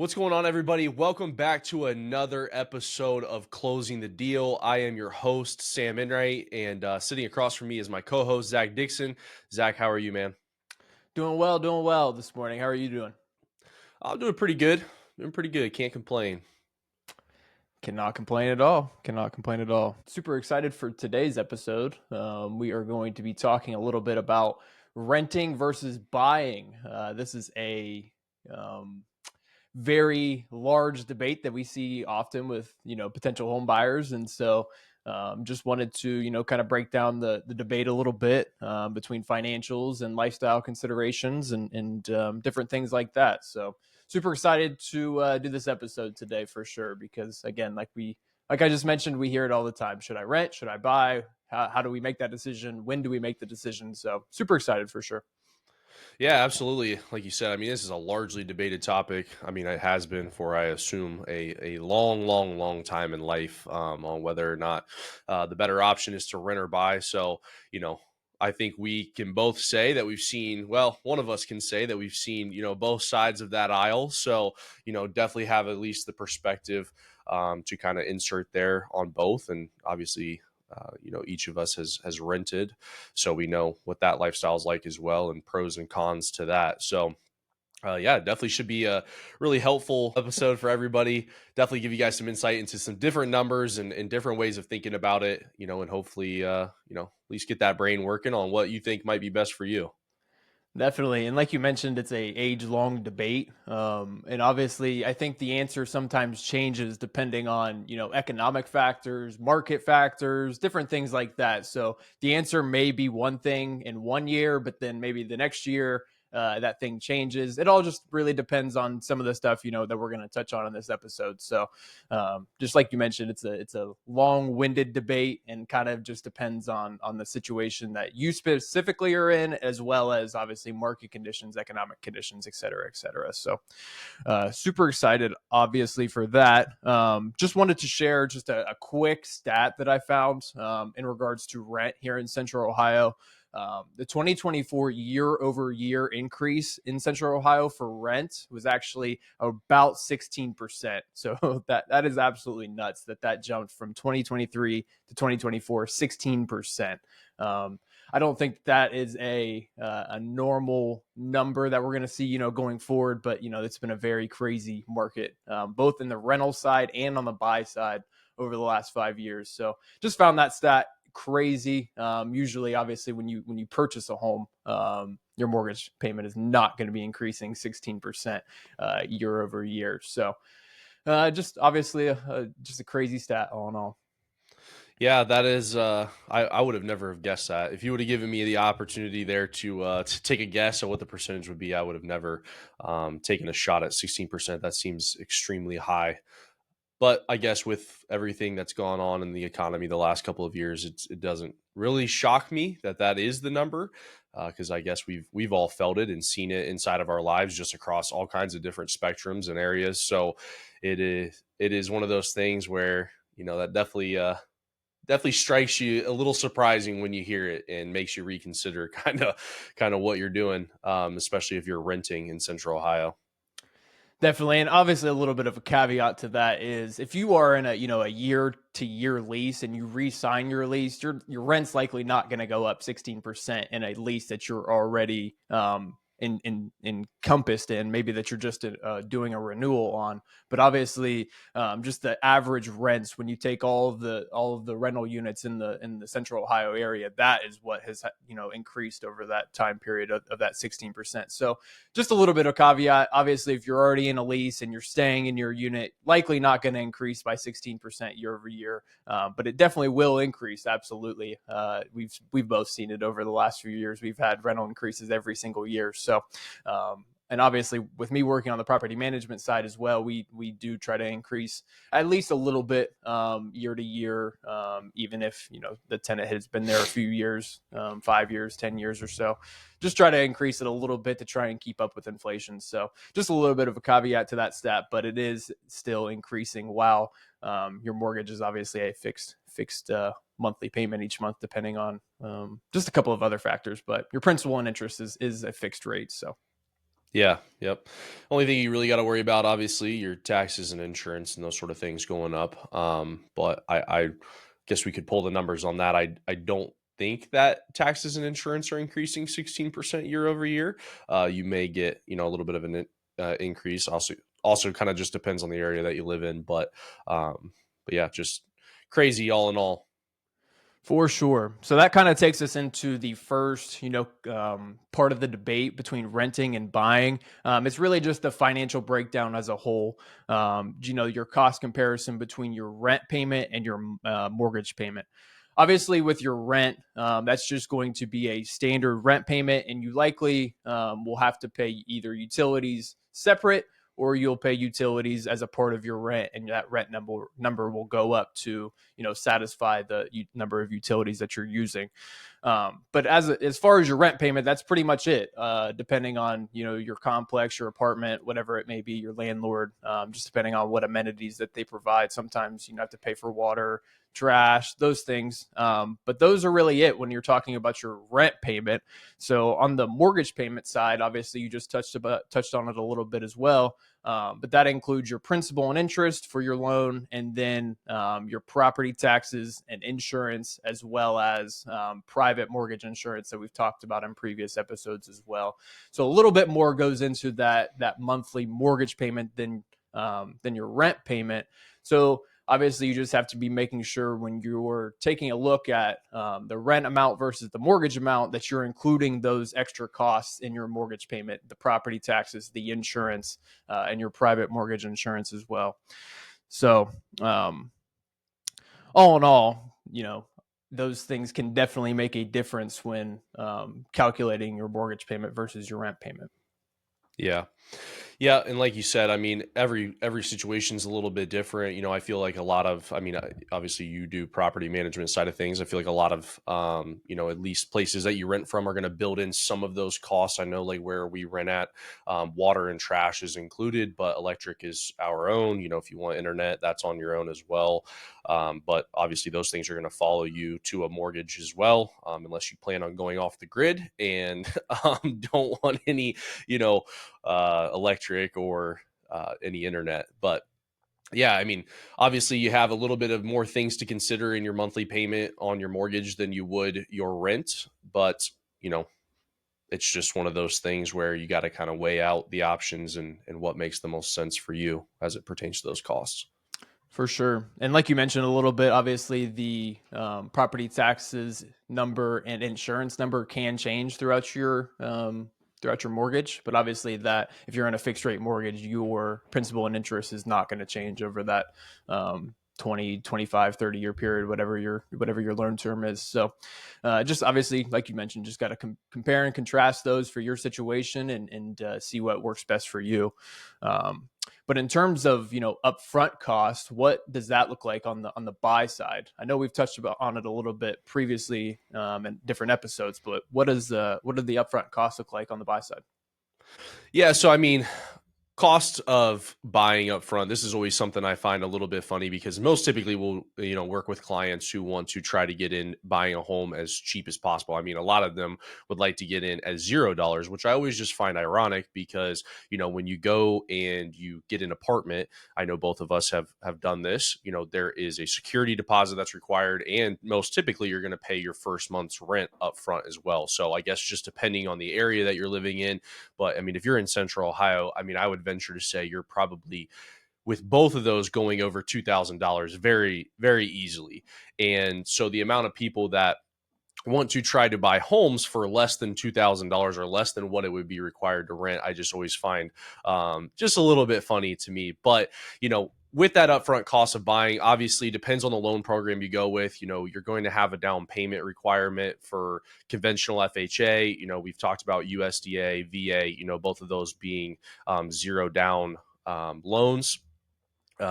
What's going on, everybody? Welcome back to another episode of Closing the Deal. I am your host, Sam Enright, and sitting across from me is my co-host, Zach Dixon. Zach, how are you, man? Doing well this morning. How are you doing? I'm doing pretty good. Doing pretty good. Can't complain. Cannot complain at all. Cannot complain at all. Super excited for today's episode. We are going to be talking a little bit about renting versus buying. This is a um, very large debate that we see often with potential home buyers, and so just wanted to kind of break down the debate a little bit between financials and lifestyle considerations and different things like that. So super excited to do this episode today for sure, because again, like I just mentioned, we hear it all the time. Should I rent? Should I buy? How do we make that decision? When do we make the decision? So super excited for sure. Yeah, absolutely. Like you said, I mean, this is a largely debated topic. I mean, it has been for, I assume, a long, long, long time in life on whether or not the better option is to rent or buy. So, I think we can both say that we've seen, well, one of us can say that we've seen, both sides of that aisle. So, definitely have at least the perspective to kind of insert there on both. And obviously, each of us has rented, so we know what that lifestyle is like as well, and pros and cons to that. So yeah, definitely should be a really helpful episode for everybody. Definitely give you guys some insight into some different numbers and different ways of thinking about it, and hopefully, at least get that brain working on what you think might be best for you. Definitely. And like you mentioned, it's a age-long debate. And obviously, I think the answer sometimes changes depending on, economic factors, market factors, different things like that. So the answer may be one thing in one year, but then maybe the next year, that thing changes. It all just really depends on some of the stuff, that we're going to touch on in this episode. So just like you mentioned, it's a long-winded debate, and kind of just depends on the situation that you specifically are in, as well as obviously market conditions, economic conditions, et cetera, et cetera. So super excited, obviously, for that. Just wanted to share just a quick stat that I found in regards to rent here in Central Ohio. The 2024 year over year increase in Central Ohio for rent was actually about 16%. So that is absolutely nuts that jumped from 2023 to 2024, 16%. I don't think that is a normal number that we're going to see, going forward. But it's been a very crazy market, both in the rental side and on the buy side over the last 5 years. So just found that stat crazy. Usually, obviously, when you purchase a home, your mortgage payment is not going to be increasing 16% year over year. So just obviously just a crazy stat all in all. Yeah, that is. I would have never have guessed that. If you would have given me the opportunity there to take a guess at what the percentage would be, I would have never taken a shot at 16%. That seems extremely high. But I guess with everything that's gone on in the economy the last couple of years, it doesn't really shock me that that is the number, because I guess we've all felt it and seen it inside of our lives, just across all kinds of different spectrums and areas. So it is one of those things where that definitely strikes you a little surprising when you hear it, and makes you reconsider kind of what you're doing, especially if you're renting in Central Ohio. Definitely. And obviously a little bit of a caveat to that is, if you are in a year to year lease and you re-sign your lease, your rent's likely not going to go up 16% in a lease that you're already encompassed in, maybe that you're just doing a renewal on. But obviously, just the average rents, when you take all of the rental units in the Central Ohio area, that is what has increased over that time period of that 16%. So just a little bit of caveat. Obviously, if you're already in a lease and you're staying in your unit, likely not going to increase by 16% year over year, but it definitely will increase. Absolutely. We've both seen it over the last few years. We've had rental increases every single year. So, and obviously, with me working on the property management side as well, we do try to increase at least a little bit year to year, even if the tenant has been there a few years, 5 years, 10 years or so. Just try to increase it a little bit to try and keep up with inflation. So just a little bit of a caveat to that stat, but it is still increasing while your mortgage is obviously a fixed monthly payment each month, depending on just a couple of other factors. But your principal and interest is a fixed rate. So Yeah, yep. Only thing you really got to worry about, obviously, your taxes and insurance and those sort of things going up. But I guess we could pull the numbers on that. I don't think that taxes and insurance are increasing 16% year over year. You may get a little bit of an increase. Also kind of just depends on the area that you live in. But yeah, just crazy all in all. For sure. So that kind of takes us into the first, part of the debate between renting and buying. It's really just the financial breakdown as a whole. Your cost comparison between your rent payment and your mortgage payment. Obviously, with your rent, that's just going to be a standard rent payment, and you likely will have to pay either utilities separate or you'll pay utilities as a part of your rent, and that rent number will go up to satisfy the number of utilities that you're using. But as far as your rent payment, that's pretty much it. Depending on your complex, your apartment, whatever it may be, your landlord, just depending on what amenities that they provide. Sometimes you have to pay for water, trash, those things. But those are really it when you're talking about your rent payment. So on the mortgage payment side, obviously you just touched on it a little bit as well. But that includes your principal and interest for your loan, and then your property taxes and insurance, as well as private mortgage insurance that we've talked about in previous episodes as well. So a little bit more goes into that monthly mortgage payment than your rent payment. So obviously you just have to be making sure when you're taking a look at the rent amount versus the mortgage amount that you're including those extra costs in your mortgage payment, the property taxes, the insurance, and your private mortgage insurance as well. So um, all in all, those things can definitely make a difference when calculating your mortgage payment versus your rent payment. Yeah. Yeah, and like you said, I mean, every situation's a little bit different. I feel like a lot of, obviously you do property management side of things. I feel like a lot of, at least places that you rent from are going to build in some of those costs. I know like where we rent at, water and trash is included, but electric is our own. If you want internet, that's on your own as well. But obviously those things are going to follow you to a mortgage as well, unless you plan on going off the grid and don't want any, you know, electric or any internet. But yeah, I mean, obviously, you have a little bit of more things to consider in your monthly payment on your mortgage than you would your rent. But, you know, it's just one of those things where you got to kind of weigh out the options and what makes the most sense for you as it pertains to those costs. For sure. And like you mentioned a little bit, obviously the property taxes number and insurance number can change throughout your mortgage. But obviously that if you're in a fixed rate mortgage, your principal and interest is not going to change over that 20, 25, 30-year period, whatever your loan term is. So just obviously, like you mentioned, just got to compare and contrast those for your situation and see what works best for you. Um, but in terms of upfront cost, what does that look like on the buy side? I know we've touched on it a little bit previously in different episodes, but what do the upfront costs look like on the buy side? Yeah. So, I mean, cost of buying up front, this is always something I find a little bit funny because most typically we'll work with clients who want to try to get in buying a home as cheap as possible. I mean, a lot of them would like to get in at $0, which I always just find ironic because when you go and you get an apartment, I know both of us have done this. There is a security deposit that's required, and most typically you're going to pay your first month's rent up front as well. So I guess just depending on the area that you're living in, but I mean, if you're in Central Ohio, I mean, I would venture to say you're probably with both of those going over $2,000 very, very easily. And so the amount of people that want to try to buy homes for less than $2,000 or less than what it would be required to rent, I just always find just a little bit funny to me. But, with that upfront cost of buying, obviously depends on the loan program you go with. You're going to have a down payment requirement for conventional FHA. We've talked about USDA, VA, both of those being zero down loans.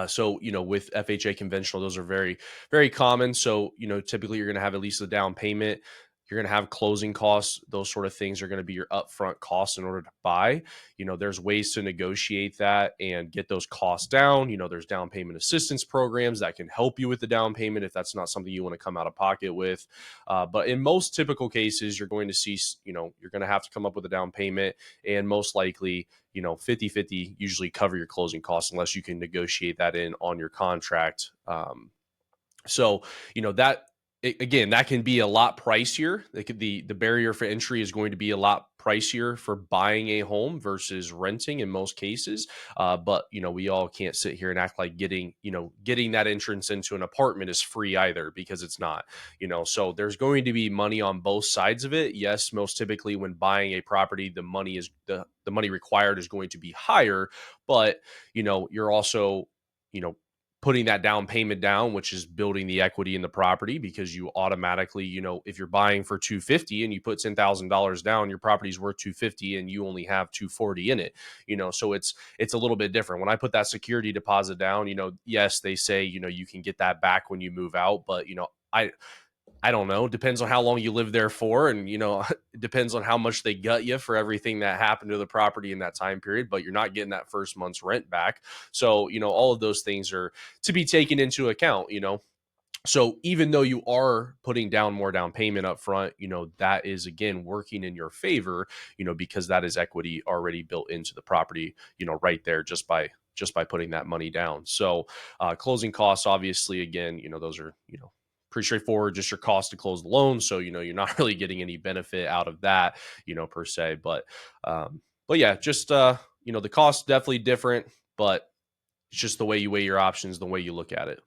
So, with FHA conventional, those are very, very common. So, typically you're going to have at least a down payment. You're going to have closing costs. Those sort of things are going to be your upfront costs in order to buy. There's ways to negotiate that and get those costs down. There's down payment assistance programs that can help you with the down payment if that's not something you want to come out of pocket with. But in most typical cases, you're going to see, you're going to have to come up with a down payment, and most likely, 50-50 usually cover your closing costs unless you can negotiate that in on your contract. So, that again, that can be a lot pricier. The barrier for entry is going to be a lot pricier for buying a home versus renting in most cases. But we all can't sit here and act like getting that entrance into an apartment is free either, because it's not. So there's going to be money on both sides of it. Yes, most typically when buying a property, the money required is going to be higher, but you're also you know putting that down payment down, which is building the equity in the property, because you automatically, if you're buying for 250 and you put $10,000 down, your property's worth 250 and you only have 240 in it. So it's a little bit different. When I put that security deposit down, yes, they say, you can get that back when you move out, but I don't know. Depends on how long you live there for. And, it depends on how much they gut you for everything that happened to the property in that time period, but you're not getting that first month's rent back. So, all of those things are to be taken into account. So even though you are putting down more down payment up front, that is again working in your favor, because that is equity already built into the property, right there, just by putting that money down. So closing costs, obviously, again, those are, pretty straightforward, just your cost to close the loan. So, you're not really getting any benefit out of that, per se. But yeah, just, the cost definitely different, but it's just the way you weigh your options, the way you look at it.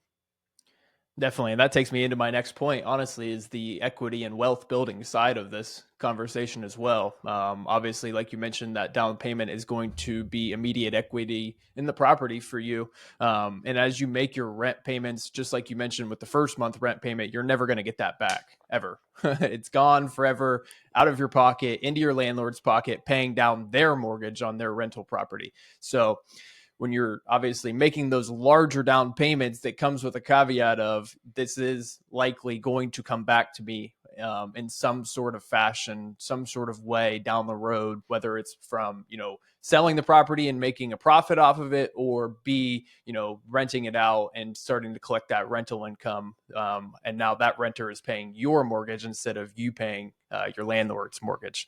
Definitely. And that takes me into my next point, honestly, is the equity and wealth building side of this conversation as well. Obviously, like you mentioned, that down payment is going to be immediate equity in the property for you. And as you make your rent payments, just like you mentioned with the first month rent payment, you're never going to get that back ever. It's gone forever, out of your pocket, into your landlord's pocket, paying down their mortgage on their rental property. So, when you're obviously making those larger down payments, that comes with a caveat of this is likely going to come back to me in some sort of fashion, some sort of way down the road, whether it's from, selling the property and making a profit off of it, or B, renting it out and starting to collect that rental income. And now that renter is paying your mortgage instead of you paying your landlord's mortgage.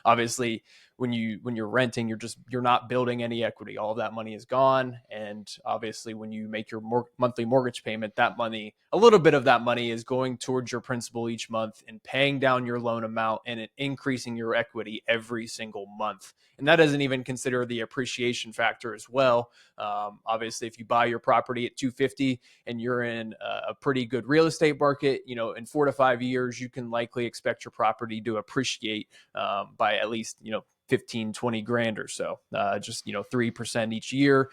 Obviously, when you're renting, you're not building any equity. All of that money is gone. And obviously, when you make your monthly mortgage payment, that money, a little bit of that money, is going towards your principal each month and paying down your loan amount and increasing your equity every single month. And that doesn't even consider the appreciation factor as well. Obviously, if you buy your property at 250 and you're in a pretty good real estate market, in 4 to 5 years, you can likely expect your property to appreciate by at least, 15, 20 grand or so. Just 3% each year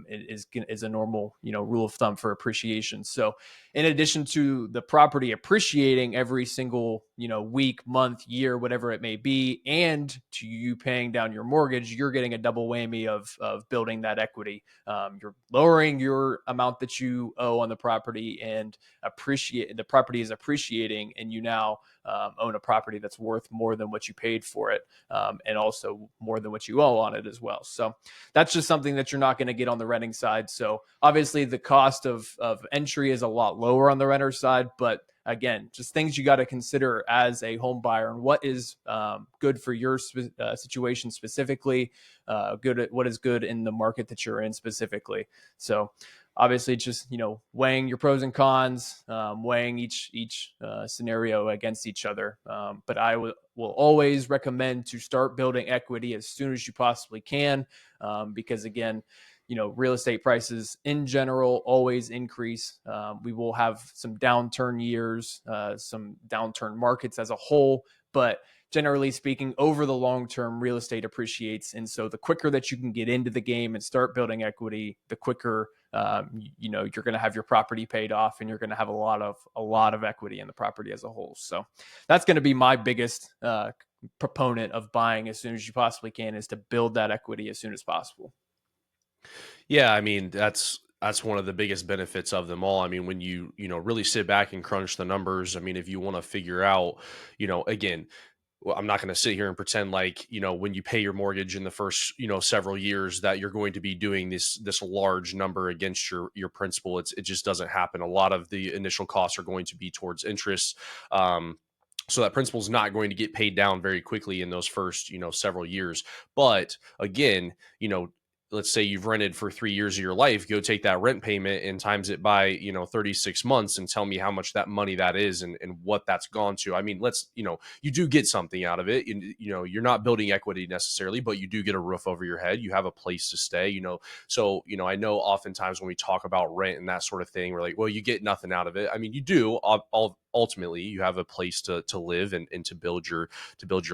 is a normal rule of thumb for appreciation. So in addition to the property appreciating every single week, month, year, whatever it may be, and to you paying down your mortgage, you're getting a double whammy of building that equity. You're lowering your amount that you owe on the property, and the property is appreciating, and you now own a property that's worth more than what you paid for it, and also more than what you owe on it as well. So that's just something that you're not going to get on the renting side. So obviously the cost of entry is a lot lower on the renter side, but again, just things you got to consider as a home buyer, and what is good for your situation specifically, what is good in the market that you're in specifically. So obviously just weighing your pros and cons, weighing each scenario against each other. But I will always recommend to start building equity as soon as you possibly can, because again, real estate prices in general always increase. We will have some downturn years, some downturn markets as a whole, but generally speaking, over the long term, real estate appreciates. And so the quicker that you can get into the game and start building equity, the quicker you're going to have your property paid off, and you're going to have a lot of equity in the property as a whole. So that's going to be my biggest proponent of buying as soon as you possibly can, is to build that equity as soon as possible. Yeah, I mean, that's That's one of the biggest benefits of them all. I mean, when you really sit back and crunch the numbers, I mean, if you want to figure out, again, well, I'm not going to sit here and pretend like, when you pay your mortgage in the first, several years that you're going to be doing this large number against your principal. It just doesn't happen. A lot of the initial costs are going to be towards interest. So that principal is not going to get paid down very quickly in those first, several years. But again, let's say you've rented for 3 years of your life, go take that rent payment and times it by 36 months and tell me how much that money that is, and what that's gone to. I mean, you do get something out of it. You're not building equity necessarily, but you do get a roof over your head. You have a place to stay. So I know oftentimes when we talk about rent and that sort of thing, we're like, well, you get nothing out of it. I mean, you do. Ultimately, you have a place to live, and to build your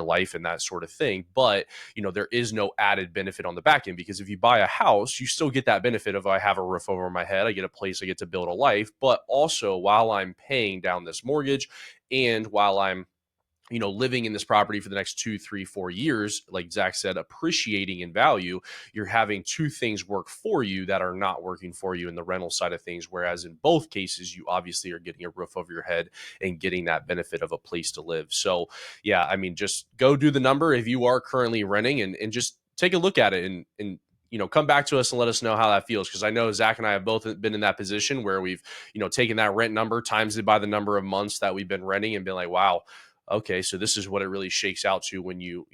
life and that sort of thing. But there is no added benefit on the back end, because if you buy a house, you still get that benefit of, I have a roof over my head, I get a place, I get to build a life. But also, while I'm paying down this mortgage, and while I'm living in this property for the next 2, 3, 4 years, like Zach said, appreciating in value, you're having two things work for you that are not working for you in the rental side of things. Whereas in both cases, you obviously are getting a roof over your head and getting that benefit of a place to live. So, yeah, I mean, just go do the number if you are currently renting, and just take a look at it, and come back to us and let us know how that feels. Because I know Zach and I have both been in that position where we've, taken that rent number, times it by the number of months that we've been renting, and been like, wow, okay, so this is what it really shakes out to when you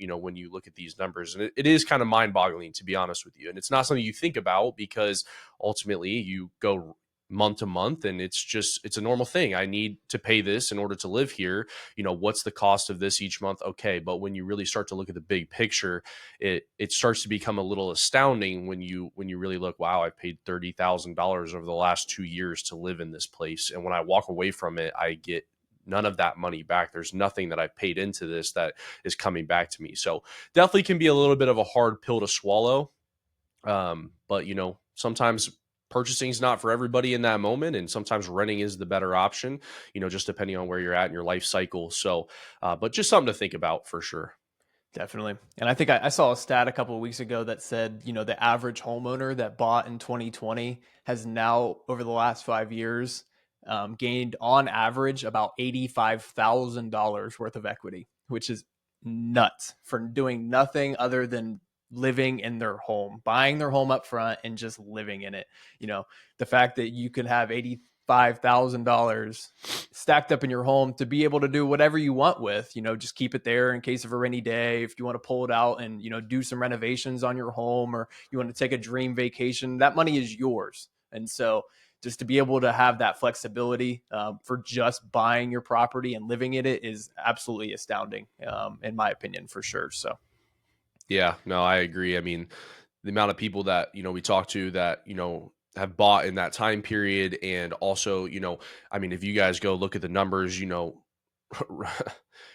look at these numbers. And it is kind of mind-boggling, to be honest with you. And it's not something you think about, because ultimately you go month to month, and it's a normal thing. I need to pay this in order to live here. What's the cost of this each month? Okay. But when you really start to look at the big picture, it starts to become a little astounding when you really look, wow, I paid $30,000 over the last 2 years to live in this place. And when I walk away from it, I get none of that money back. There's nothing that I've paid into this that is coming back to me. So definitely can be a little bit of a hard pill to swallow. But sometimes purchasing is not for everybody in that moment, and sometimes renting is the better option, just depending on where you're at in your life cycle. So, but just something to think about for sure. Definitely. And I think I saw a stat a couple of weeks ago that said, the average homeowner that bought in 2020 has now, over the last 5 years, gained on average about $85,000 worth of equity, which is nuts, for doing nothing other than living in their home, buying their home up front and just living in it. The fact that you could have $85,000 stacked up in your home to be able to do whatever you want with, just keep it there in case of a rainy day. If you want to pull it out and, do some renovations on your home, or you want to take a dream vacation, that money is yours. And so just to be able to have that flexibility for just buying your property and living in it is absolutely astounding, in my opinion, for sure. So Yeah, no, I agree. I mean, the amount of people that, we talk to that, have bought in that time period. And also, I mean, if you guys go look at the numbers,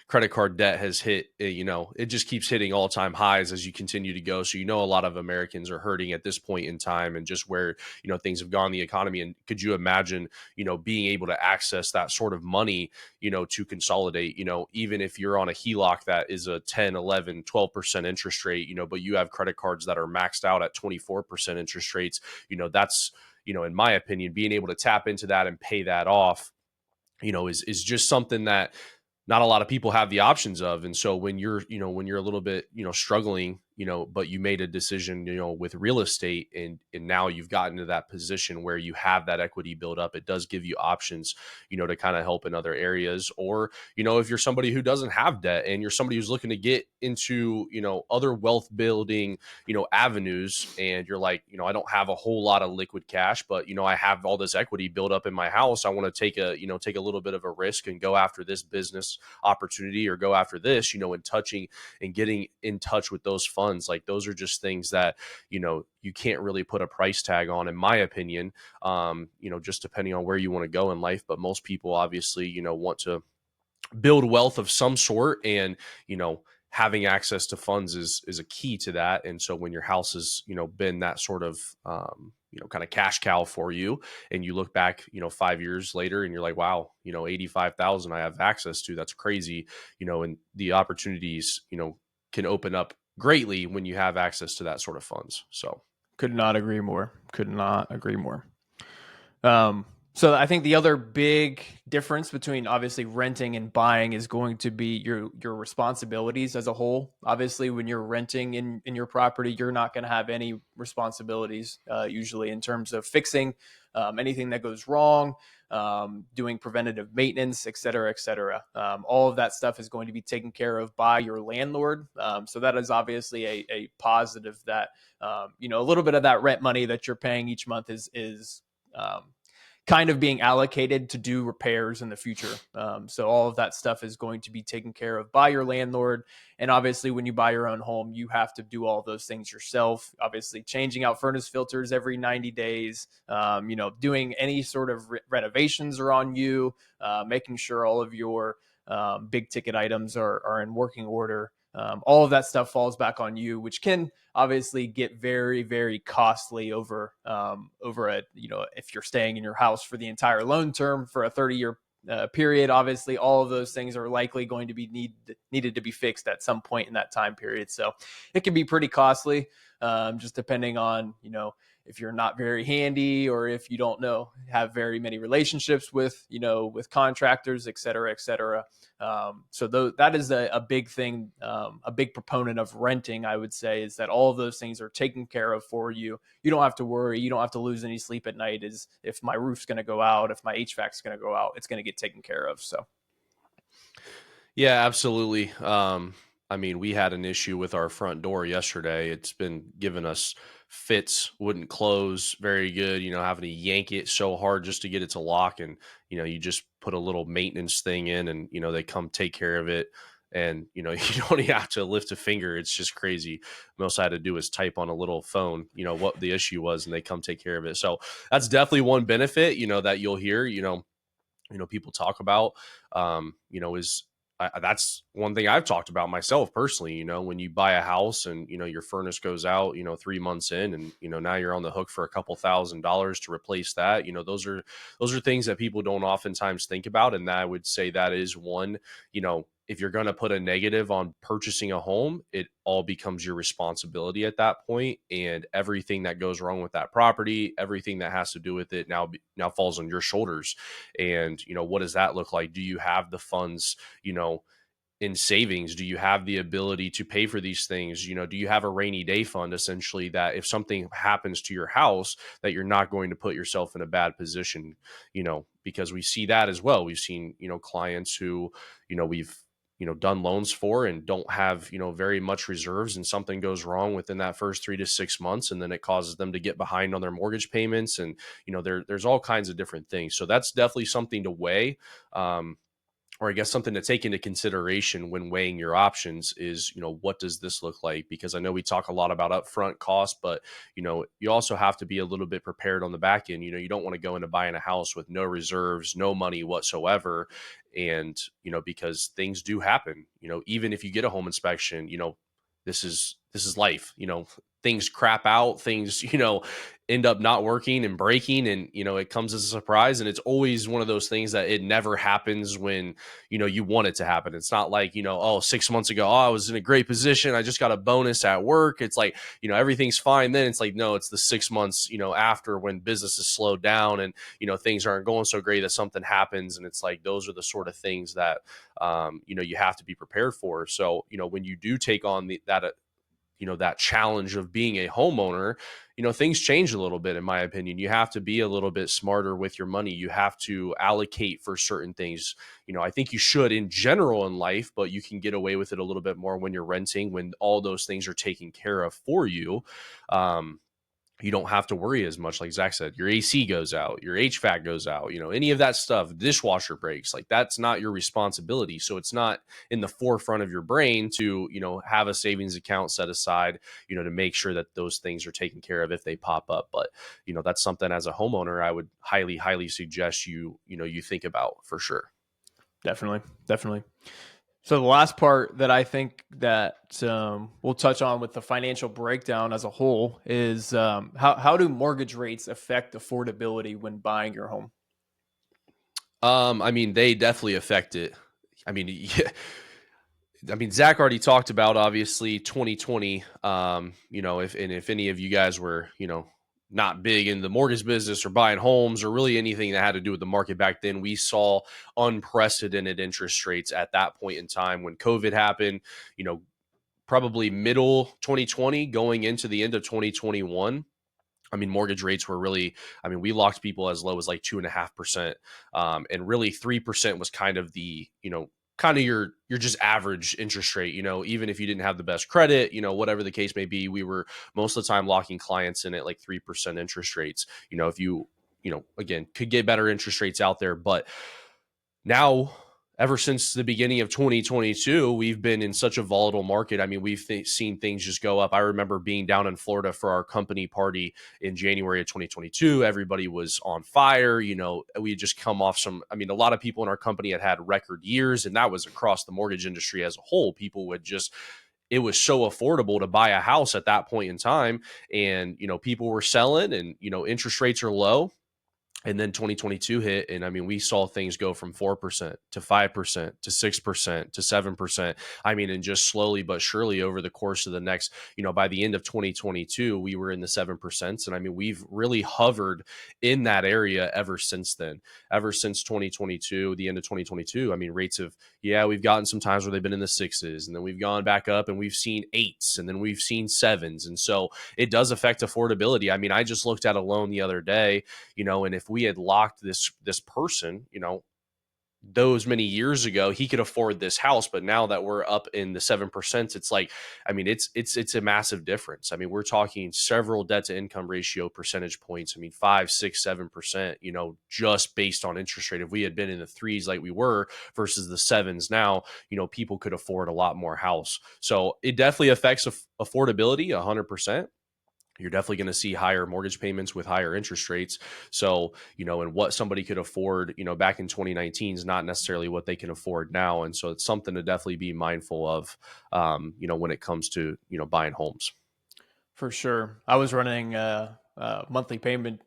credit card debt has hit, it just keeps hitting all-time highs as you continue to go. So, a lot of Americans are hurting at this point in time, and just where, things have gone in the economy. And could you imagine, being able to access that sort of money, to consolidate, even if you're on a HELOC that is a 10, 11, 12% interest rate, but you have credit cards that are maxed out at 24% interest rates, that's, in my opinion, being able to tap into that and pay that off, is just something that not a lot of people have the options of. And so when you're a little bit, struggling, but you made a decision, with real estate, and now you've gotten to that position where you have that equity build up, it does give you options, to kind of help in other areas. Or, if you're somebody who doesn't have debt, and you're somebody who's looking to get into, other wealth building, avenues, and you're like, I don't have a whole lot of liquid cash, but, I have all this equity built up in my house. I want to take a little bit of a risk and go after this business opportunity, or go after this, and touching and getting in touch with those funds. Like, those are just things that, you can't really put a price tag on, in my opinion, just depending on where you want to go in life. But most people obviously, want to build wealth of some sort, and having access to funds is a key to that. And so when your house has been that sort of kind of cash cow for you, and you look back 5 years later, and you're like, wow, 85,000 I have access to, that's crazy. And the opportunities can open up greatly when you have access to that sort of funds. So could not agree more. Could not agree more. Um, so I think the other big difference between obviously renting and buying is going to be your responsibilities as a whole. Obviously, when you're renting in your property, you're not going to have any responsibilities usually in terms of fixing anything that goes wrong, doing preventative maintenance, et cetera, et cetera. All of that stuff is going to be taken care of by your landlord. So that is obviously a positive that a little bit of that rent money that you're paying each month is um, kind of being allocated to do repairs in the future. So all of that stuff is going to be taken care of by your landlord. And obviously, when you buy your own home, you have to do all those things yourself. Obviously, changing out furnace filters every 90 days, doing any sort of renovations are on you, making sure all of your big ticket items are in working order. All of that stuff falls back on you, which can obviously get very, very costly over a if you're staying in your house for the entire loan term for a 30-year period. Obviously, all of those things are likely going to be needed to be fixed at some point in that time period. So it can be pretty costly, just depending on if you're not very handy or if you don't have very many relationships with contractors, et cetera, et cetera. That is a big thing, a big proponent of renting, I would say, is that all of those things are taken care of for you. You don't have to worry. You don't have to lose any sleep at night. Is if my roof's going to go out, if my HVAC's going to go out, it's going to get taken care of. So Yeah, absolutely. I mean, we had an issue with our front door yesterday. It's been giving us fits, wouldn't close very good, having to yank it so hard just to get it to lock. And, you just put a little maintenance thing in and, they come take care of it. And, you don't even have to lift a finger. It's just crazy. Most I had to do is type on a little phone, what the issue was, and they come take care of it. So that's definitely one benefit, that you'll hear, people talk about, is that's one thing I've talked about myself personally. When you buy a house and your furnace goes out, 3 months in, and now you're on the hook for a couple $1,000s to replace that. Those are things that people don't oftentimes think about, and I would say that is one. If you're going to put a negative on purchasing a home, it all becomes your responsibility at that point, and everything that goes wrong with that property, everything that has to do with it now falls on your shoulders. And what does that look like? Do you have the funds, in savings? Do you have the ability to pay for these things? Do you have a rainy day fund, essentially, that if something happens to your house, that you're not going to put yourself in a bad position? Because we see that as well. We've seen clients who we've done loans for and don't have very much reserves, and something goes wrong within that first 3 to 6 months, and then it causes them to get behind on their mortgage payments. And there's all kinds of different things. So that's definitely something to weigh. Or I guess something to take into consideration when weighing your options is, what does this look like? Because I know we talk a lot about upfront costs, but, you also have to be a little bit prepared on the back end. You don't want to go into buying a house with no reserves, no money whatsoever. And, because things do happen, even if you get a home inspection, this is life. Things crap out, things end up not working and breaking, and it comes as a surprise. And it's always one of those things that it never happens when you want it to happen. It's not like, oh, 6 months ago, oh, I was in a great position, I just got a bonus at work. It's like, everything's fine. Then it's like, no, it's the 6 months after, when business is slowed down and things aren't going so great, that something happens. And it's like, those are the sort of things that you have to be prepared for. So when you do take on that challenge of being a homeowner, things change a little bit. In my opinion, you have to be a little bit smarter with your money. You have to allocate for certain things. I think you should in general in life, but you can get away with it a little bit more when you're renting, when all those things are taken care of for you. You don't have to worry as much. Like Zach said, your AC goes out, your HVAC goes out, any of that stuff, dishwasher breaks, like that's not your responsibility. So it's not in the forefront of your brain to, have a savings account set aside, to make sure that those things are taken care of if they pop up. But, that's something as a homeowner, I would highly, highly suggest you think about for sure. definitely, definitely. So the last part that I think that we'll touch on with the financial breakdown as a whole is how do mortgage rates affect affordability when buying your home? I mean, they definitely affect it. I mean, yeah, I mean, Zach already talked about obviously 2020. If any of you guys were, not big in the mortgage business or buying homes or really anything that had to do with the market back then, we saw unprecedented interest rates at that point in time when COVID happened, you know, probably middle 2020 going into the end of 2021. I mean, mortgage rates were really, I mean, we locked people as low as like 2.5%. And really 3% was kind of the, kind of your just average interest rate, even if you didn't have the best credit, whatever the case may be, we were most of the time locking clients in at like 3% interest rates. If you, again, could get better interest rates out there, but now, ever since the beginning of 2022, we've been in such a volatile market. I mean, we've seen things just go up. I remember being down in Florida for our company party in January of 2022. Everybody was on fire. We had just come off I mean, a lot of people in our company had record years, and that was across the mortgage industry as a whole. People would just, it was so affordable to buy a house at that point in time. And, people were selling and, interest rates are low. And then 2022 hit, and I mean, we saw things go from 4% to 5% to 6% to 7%. I mean, and just slowly but surely over the course of the next, by the end of 2022, we were in the 7%. And I mean, we've really hovered in that area ever since then. Ever since 2022, the end of 2022, I mean, rates have, yeah, we've gotten some times where they've been in the sixes, and then we've gone back up and we've seen eights, and then we've seen sevens. And so it does affect affordability. I mean, I just looked at a loan the other day, and if we had locked this person, those many years ago, he could afford this house. But now that we're up in the 7%, it's like, I mean, it's a massive difference. I mean, we're talking several debt to income ratio percentage points. I mean, 5, 6, 7%, just based on interest rate. If we had been in the threes like we were versus the sevens now, people could afford a lot more house. So it definitely affects affordability 100%. You're definitely going to see higher mortgage payments with higher interest rates. So, and what somebody could afford, back in 2019 is not necessarily what they can afford now. And so it's something to definitely be mindful of, when it comes to, buying homes. For sure. I was running monthly payment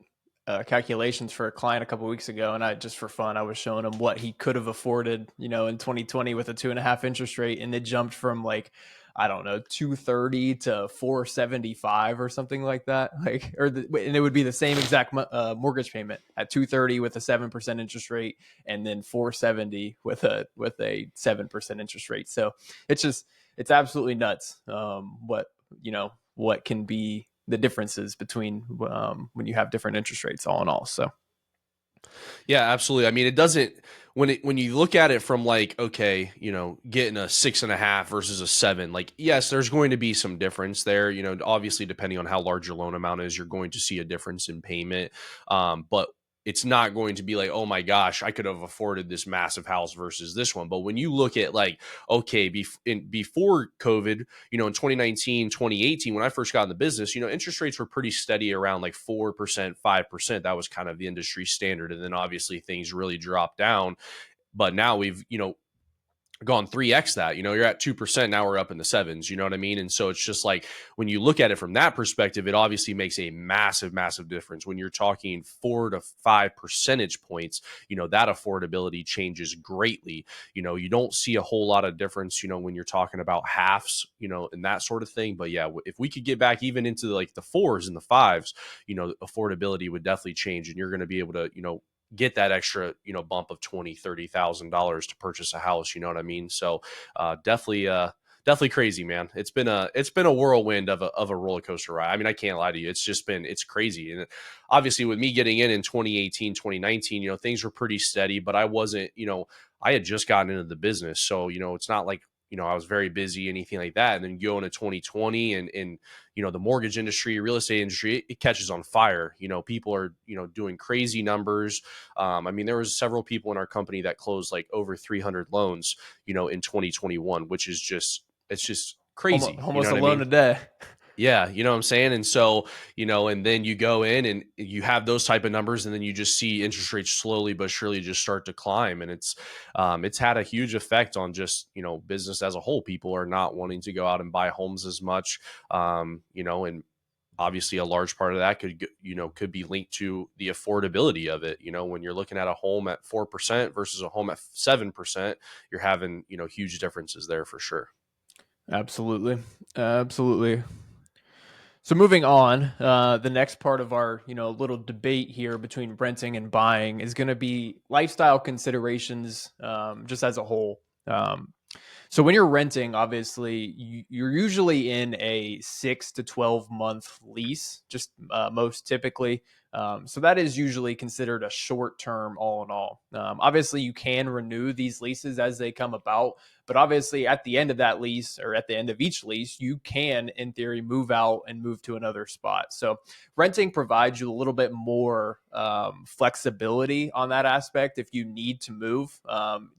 calculations for a client a couple weeks ago, and I just for fun, I was showing him what he could have afforded, in 2020 with a 2.5 interest rate, and it jumped from like, I don't know, 230 to 475 or something like that. Like, and it would be the same exact mortgage payment at 230 with a 7% interest rate, and then 470 with a 7% interest rate. So it's absolutely nuts. What can be the differences between when you have different interest rates, all in all. So Yeah, absolutely. I mean, it doesn't, when you look at it from like, okay, getting a 6.5 versus a 7, like, yes, there's going to be some difference there. Obviously, depending on how large your loan amount is, you're going to see a difference in payment. But it's not going to be like, oh my gosh, I could have afforded this massive house versus this one. But when you look at like, okay, before COVID, in 2019, 2018, when I first got in the business, interest rates were pretty steady around like 4%, 5%. That was kind of the industry standard. And then obviously things really dropped down. But now we've, gone 3x that. You're at 2%, now we're up in the sevens. You know what I mean? And so it's just like, when you look at it from that perspective, it obviously makes a massive difference. When you're talking 4 to 5 percentage points, that affordability changes greatly. You don't see a whole lot of difference, when you're talking about halves, and that sort of thing. But yeah, if we could get back even into like the fours and the fives, affordability would definitely change, and you're going to be able to, get that extra, bump of $20,000-$30,000 to purchase a house. You know what I mean? So definitely crazy, man. It's been a whirlwind of a roller coaster ride. I mean, I can't lie to you. It's crazy. And obviously with me getting in 2018, 2019, things were pretty steady, but I wasn't, I had just gotten into the business. So, it's not like, I was very busy, anything like that. And then you go into 2020 and the mortgage industry, real estate industry, it catches on fire. People are, doing crazy numbers. I mean, there was several people in our company that closed like over 300 loans, in 2021, which is just, it's just crazy. You know almost what I alone mean? a day. Yeah, you know what I'm saying? And so, and then you go in and you have those type of numbers, and then you just see interest rates slowly but surely just start to climb. And it's had a huge effect on just, business as a whole. People are not wanting to go out and buy homes as much. And obviously a large part of that could be linked to the affordability of it. When you're looking at a home at 4% versus a home at 7%, you're having, huge differences there for sure. Absolutely. Absolutely. So moving on, the next part of our little debate here between renting and buying is going to be lifestyle considerations, just as a whole. Um, so when you're renting, obviously you're usually in a 6 to 12 month lease, just most typically. So that is usually considered a short term, all in all. Obviously, you can renew these leases as they come about, but obviously, at the end of that lease or at the end of each lease, you can, in theory, move out and move to another spot. So renting provides you a little bit more flexibility on that aspect. If you need to move,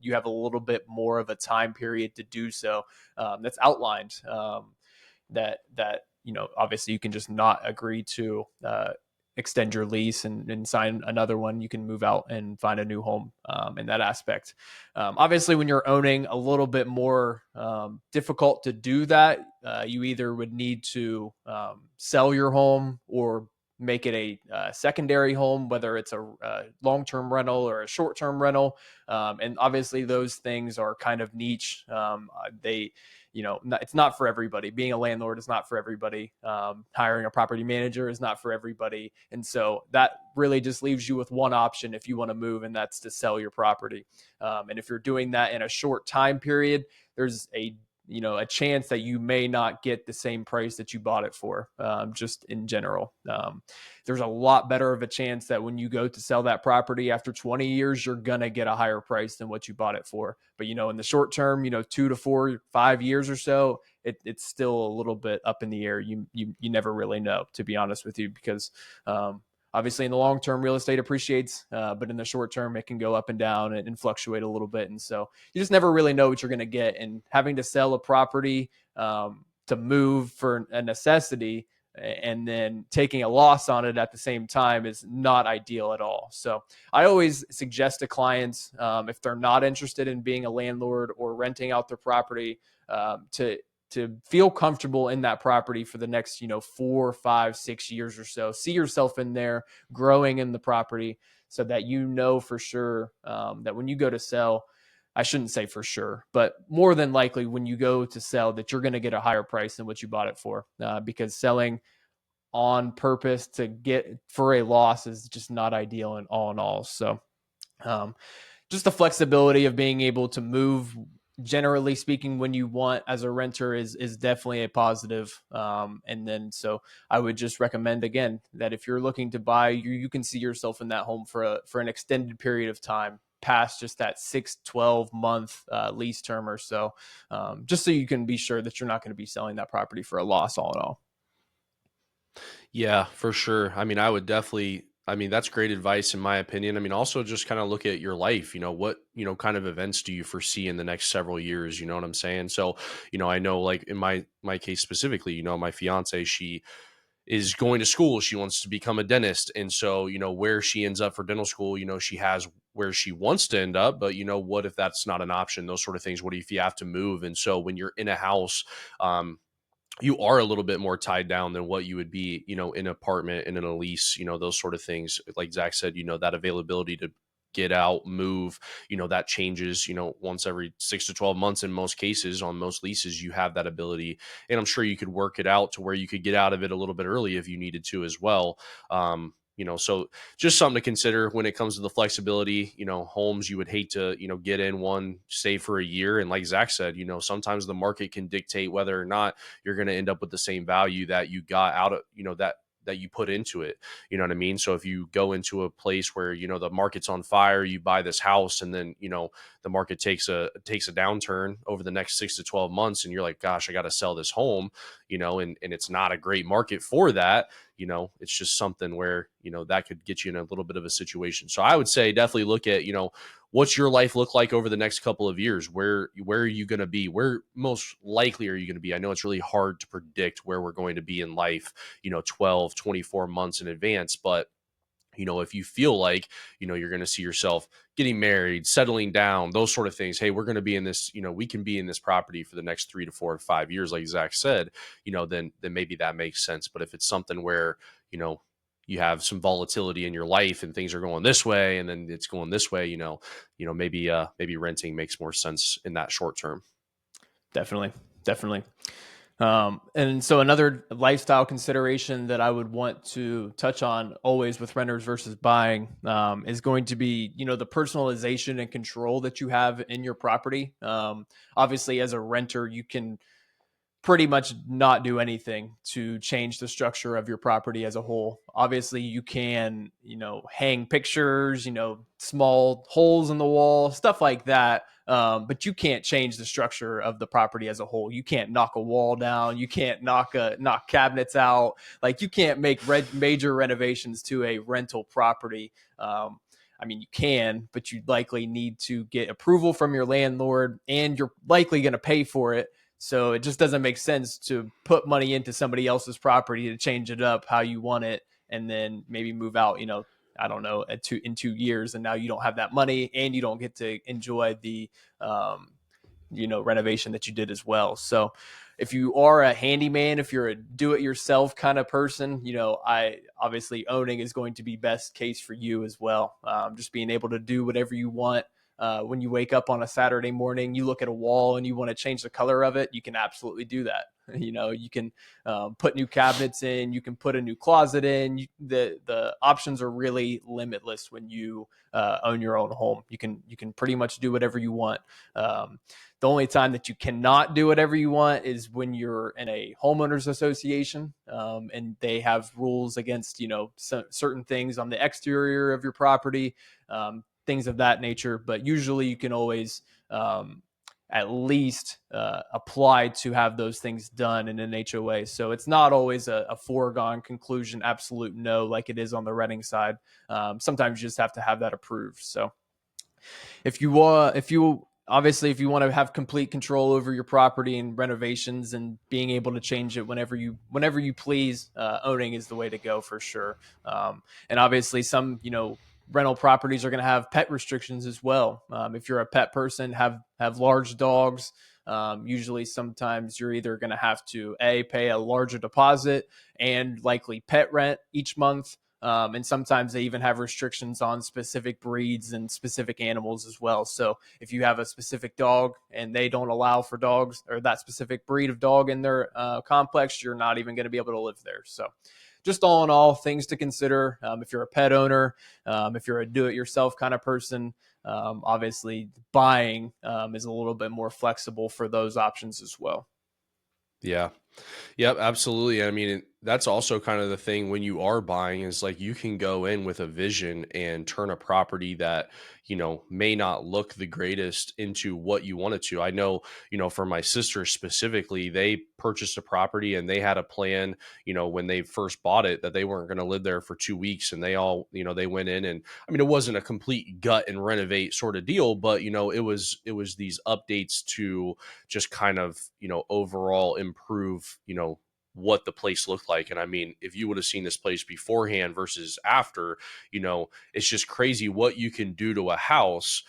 you have a little bit more of a time period to do so. That's outlined. That obviously you can just not agree to extend your lease and sign another one. You can move out and find a new home in that aspect. Obviously, when you're owning, a little bit more difficult to do that. You either would need to sell your home or make it a secondary home, whether it's a long-term rental or a short-term rental. And obviously, those things are kind of niche. They it's not for everybody. Being a landlord is not for everybody. Hiring a property manager is not for everybody. And so that really just leaves you with one option if you want to move, and that's to sell your property. And if you're doing that in a short time period, there's a chance that you may not get the same price that you bought it for, just in general. There's a lot better of a chance that when you go to sell that property after 20 years, you're going to get a higher price than what you bought it for. But, in the short term, 2 to 4, 5 years or so, it's still a little bit up in the air. You never really know, to be honest with you, because obviously in the long term, real estate appreciates, but in the short term, it can go up and down and fluctuate a little bit. And so you just never really know what you're going to get. And having to sell a property to move for a necessity and then taking a loss on it at the same time is not ideal at all. So I always suggest to clients, if they're not interested in being a landlord or renting out their property, to feel comfortable in that property for the next 4, 5, 6 years or so. See yourself in there, growing in the property, so that for sure that when you go to sell, I shouldn't say for sure, but more than likely when you go to sell, that you're going to get a higher price than what you bought it for, because selling on purpose to get for a loss is just not ideal in all. So um, just the flexibility of being able to move, generally speaking, when you want as a renter is definitely a positive. And then so I would just recommend again that if you're looking to buy, you can see yourself in that home for an extended period of time past just that 6 to 12 month lease term or so, just so you can be sure that you're not going to be selling that property for a loss, all in all. Yeah, for sure. I mean, I would definitely, I mean, that's great advice in my opinion. I mean, also just kind of look at your life, what, kind of events do you foresee in the next several years? You know what I'm saying? So, I know like in my case specifically, my fiance, she is going to school. She wants to become a dentist. And so, where she ends up for dental school, she has where she wants to end up, but what if that's not an option? Those sort of things. What if you have to move? And so when you're in a house, you are a little bit more tied down than what you would be, in an apartment and in a lease, those sort of things. Like Zach said, that availability to get out, move, that changes, once every 6 to 12 months in most cases. On most leases, you have that ability. And I'm sure you could work it out to where you could get out of it a little bit early if you needed to as well. So just something to consider when it comes to the flexibility. Homes you would hate to, get in one, stay for a year. And like Zach said, sometimes the market can dictate whether or not you're going to end up with the same value that you got out of, that you put into it. You know what I mean? So if you go into a place where, the market's on fire, you buy this house and then, the market takes a downturn over the next 6 to 12 months and you're like, gosh, I got to sell this home, and it's not a great market for that. It's just something where, that could get you in a little bit of a situation. So I would say definitely look at, what's your life look like over the next couple of years? Where are you going to be? Where most likely are you going to be? I know it's really hard to predict where we're going to be in life, 12, 24 months in advance, but if you feel like, you're going to see yourself getting married, settling down, those sort of things. Hey, we're going to be in this, we can be in this property for the next 3 to 4 to 5 years, like Zach said, then maybe that makes sense. But if it's something where, you have some volatility in your life and things are going this way and then it's going this way, maybe renting makes more sense in that short term. Definitely. Definitely. And so another lifestyle consideration that I would want to touch on always with renters versus buying is going to be, the personalization and control that you have in your property. Obviously, as a renter, you can pretty much not do anything to change the structure of your property as a whole. Obviously, you can, hang pictures, small holes in the wall, stuff like that. But you can't change the structure of the property as a whole. You can't knock a wall down. You can't knock cabinets out. Like you can't make major renovations to a rental property. I mean, you can, but you likely need to get approval from your landlord, and you're likely going to pay for it. So it just doesn't make sense to put money into somebody else's property to change it up how you want it, and then maybe move out, I don't know, in 2 years, and now you don't have that money, and you don't get to enjoy the um, renovation that you did as well. So if you are a handyman, if you're a do-it-yourself kind of person, I obviously owning is going to be best case for you as well. Just being able to do whatever you want. When you wake up on a Saturday morning, you look at a wall and you want to change the color of it, you can absolutely do that. You can put new cabinets in, you can put a new closet in. The options are really limitless when you own your own home. You can pretty much do whatever you want. Um, the only time that you cannot do whatever you want is when you're in a homeowners association, and they have rules against, certain things on the exterior of your property, things of that nature. But usually you can always at least apply to have those things done in an HOA. So it's not always a foregone conclusion, absolute no, like it is on the renting side. Sometimes you just have to have that approved. So if you obviously, if you want to have complete control over your property and renovations and being able to change it whenever you please, owning is the way to go for sure. And obviously some, rental properties are going to have pet restrictions as well. If you're a pet person, have large dogs, usually sometimes you're either going to have to pay a larger deposit and likely pet rent each month. And sometimes they even have restrictions on specific breeds and specific animals as well. So if you have a specific dog and they don't allow for dogs or that specific breed of dog in their complex, you're not even going to be able to live there. So just all in all, things to consider. If you're a pet owner, if you're a do-it-yourself kind of person, obviously buying is a little bit more flexible for those options as well. Yeah. Yep, absolutely. I mean, that's also kind of the thing when you are buying is like you can go in with a vision and turn a property that, may not look the greatest into what you want it to. I know, for my sister specifically, they purchased a property and they had a plan, when they first bought it that they weren't going to live there for 2 weeks. And they all, they went in and I mean, it wasn't a complete gut and renovate sort of deal, but, it was these updates to just kind of, overall improve, what the place looked like. And I mean, if you would have seen this place beforehand versus after, it's just crazy what you can do to a house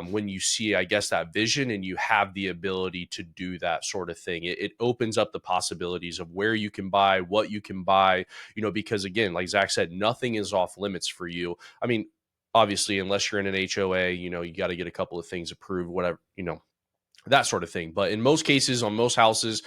when you see, I guess, that vision and you have the ability to do that sort of thing. It opens up the possibilities of where you can buy, what you can buy, because again, like Zach said, nothing is off limits for you. I mean, obviously, unless you're in an HOA, you got to get a couple of things approved, whatever, that sort of thing. But in most cases, on most houses,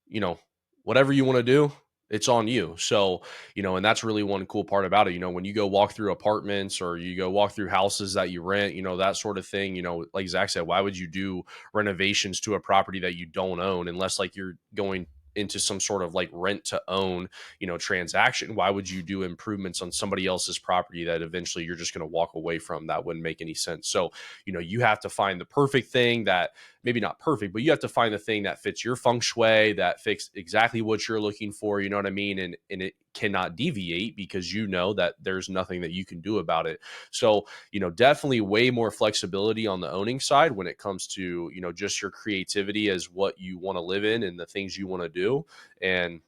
you know, whatever you want to do, it's on you. So, and that's really one cool part about it. When you go walk through apartments or you go walk through houses that you rent, that sort of thing, like Zach said, why would you do renovations to a property that you don't own unless like you're going into some sort of like rent to own, transaction? Why would you do improvements on somebody else's property that eventually you're just going to walk away from? That wouldn't make any sense. So, you have to find the perfect thing that maybe not perfect, but you have to find the thing that fits your feng shui, that fits exactly what you're looking for. You know what I mean? And it cannot deviate because you know that there's nothing that you can do about it. So, definitely way more flexibility on the owning side when it comes to, just your creativity as what you want to live in and the things you want to do. And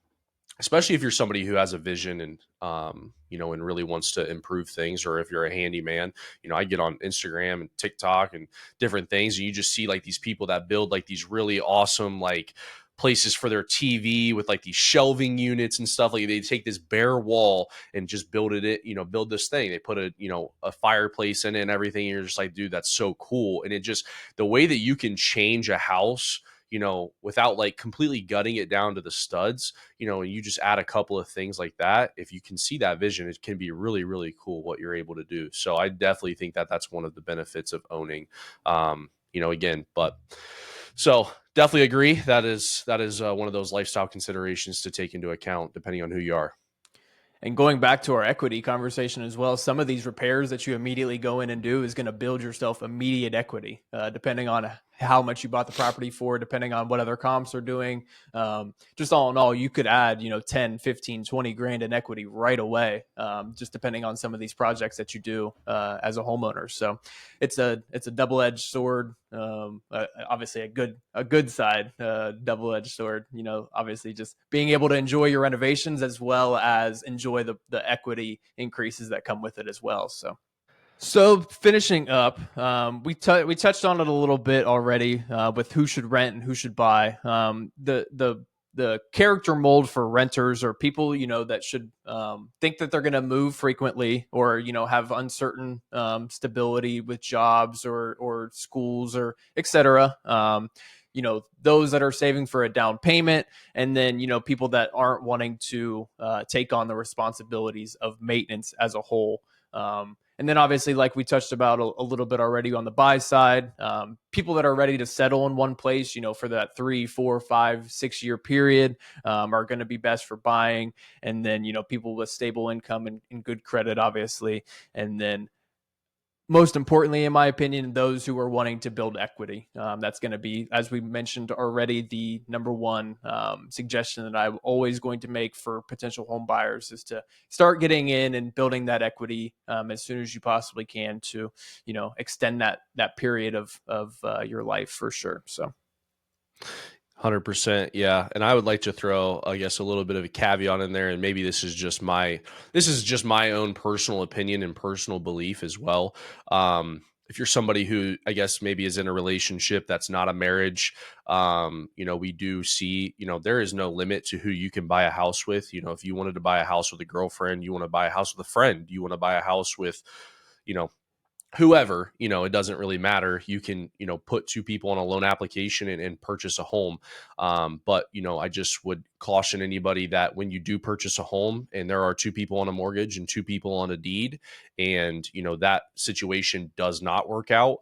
especially if you're somebody who has a vision and and really wants to improve things, or if you're a handyman. I get on Instagram and TikTok and different things, and you just see like these people that build like these really awesome like places for their TV with like these shelving units and stuff. Like they take this bare wall and just build this thing. They put a fireplace in it and everything, and you're just like, dude, that's so cool. And it just, the way that you can change a house, without like completely gutting it down to the studs, and you just add a couple of things like that. If you can see that vision, it can be really, really cool what you're able to do. So I definitely think that that's one of the benefits of owning, again, but so definitely agree. That is one of those lifestyle considerations to take into account depending on who you are. And going back to our equity conversation as well, some of these repairs that you immediately go in and do is going to build yourself immediate equity, depending on how much you bought the property for, depending on what other comps are doing. Just all in all, you could add, 10, 15, 20 grand in equity right away, just depending on some of these projects that you do as a homeowner. So it's a double-edged sword. Obviously a good side, double-edged sword. Obviously just being able to enjoy your renovations as well as enjoy the equity increases that come with it as well. So finishing up, we touched on it a little bit already with who should rent and who should buy. The character mold for renters or people that should think that they're going to move frequently or have uncertain stability with jobs or schools or etc. Those that are saving for a down payment, and then people that aren't wanting to take on the responsibilities of maintenance as a whole. And then obviously, like we touched about a little bit already on the buy side, people that are ready to settle in one place, for that 3, 4, 5, 6 year period are going to be best for buying. And then, people with stable income and good credit, obviously. And then most importantly, in my opinion, those who are wanting to build equity. That's going to be, as we mentioned already, the number one suggestion that I'm always going to make for potential home buyers is to start getting in and building that equity as soon as you possibly can to, extend that period of your life for sure. So. 100%. Yeah. And I would like to throw, I guess, a little bit of a caveat in there. And maybe this is just my own personal opinion and personal belief as well. If you're somebody who, I guess, maybe is in a relationship that's not a marriage, we do see, there is no limit to who you can buy a house with. If you wanted to buy a house with a girlfriend, you want to buy a house with a friend, you want to buy a house with, you know, whoever, it doesn't really matter. You can, put two people on a loan application and purchase a home. But, I just would caution anybody that when you do purchase a home and there are two people on a mortgage and two people on a deed, and, that situation does not work out,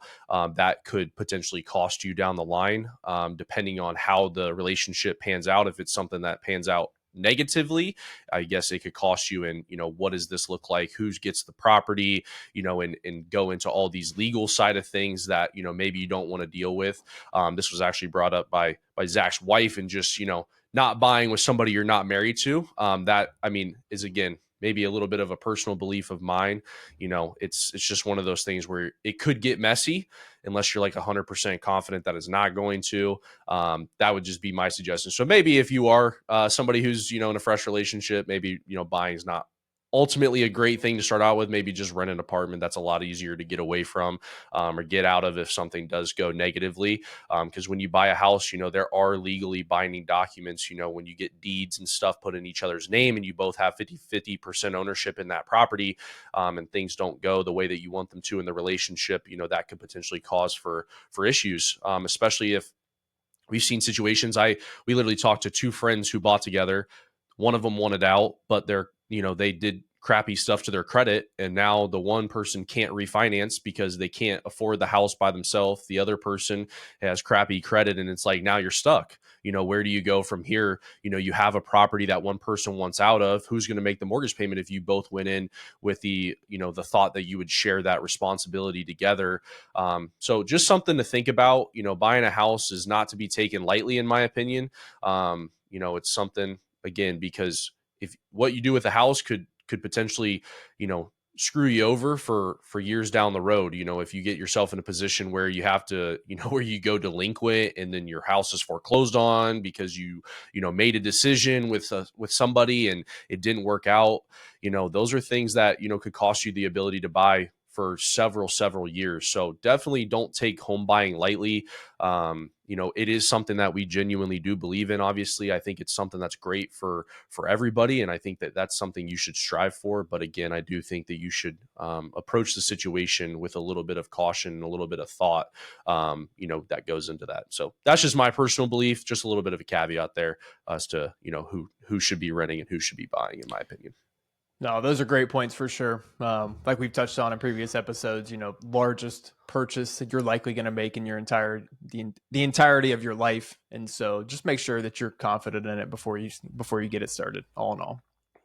that could potentially cost you down the line, depending on how the relationship pans out. If it's something that pans out negatively, I guess it could cost you. And, what does this look like? Who gets the property? And go into all these legal side of things that, maybe you don't want to deal with. This was actually brought up by Zach's wife, and just, not buying with somebody you're not married to. That, I mean, is again, maybe a little bit of a personal belief of mine. It's just one of those things where it could get messy unless you're like 100% confident that it's not going to. That would just be my suggestion. So maybe if you are somebody who's, in a fresh relationship, maybe, buying is not ultimately a great thing to start out with. Maybe just rent an apartment. That's a lot easier to get away from, or get out of if something does go negatively. Because when you buy a house, there are legally binding documents, when you get deeds and stuff put in each other's name and you both have 50% ownership in that property, and things don't go the way that you want them to in the relationship, that could potentially cause for issues, especially if we've seen situations. We literally talked to two friends who bought together. One of them wanted out, but they did crappy stuff to their credit. And now the one person can't refinance because they can't afford the house by themselves. The other person has crappy credit. And it's like, now you're stuck. Where do you go from here? You have a property that one person wants out of. Who's going to make the mortgage payment if you both went in with the thought that you would share that responsibility together? So just something to think about. Buying a house is not to be taken lightly, in my opinion. It's something, again, because if what you do with a house could potentially, screw you over for years down the road. If you get yourself in a position where you have to, where you go delinquent and then your house is foreclosed on because made a decision with somebody and it didn't work out. Those are things that, could cost you the ability to buy for several years. So definitely don't take home buying lightly. it is something that we genuinely do believe in. Obviously, I think it's something that's great for everybody, and I think that that's something you should strive for. But again, I do think that you should approach the situation with a little bit of caution, a little bit of thought, that goes into that. So that's just my personal belief. Just a little bit of a caveat there as to who should be renting and who should be buying, in my opinion. No, those are great points for sure. Like we've touched on in previous episodes, largest purchase that you're likely going to make in your the entirety of your life, and so just make sure that you're confident in it before you get it started. All in all.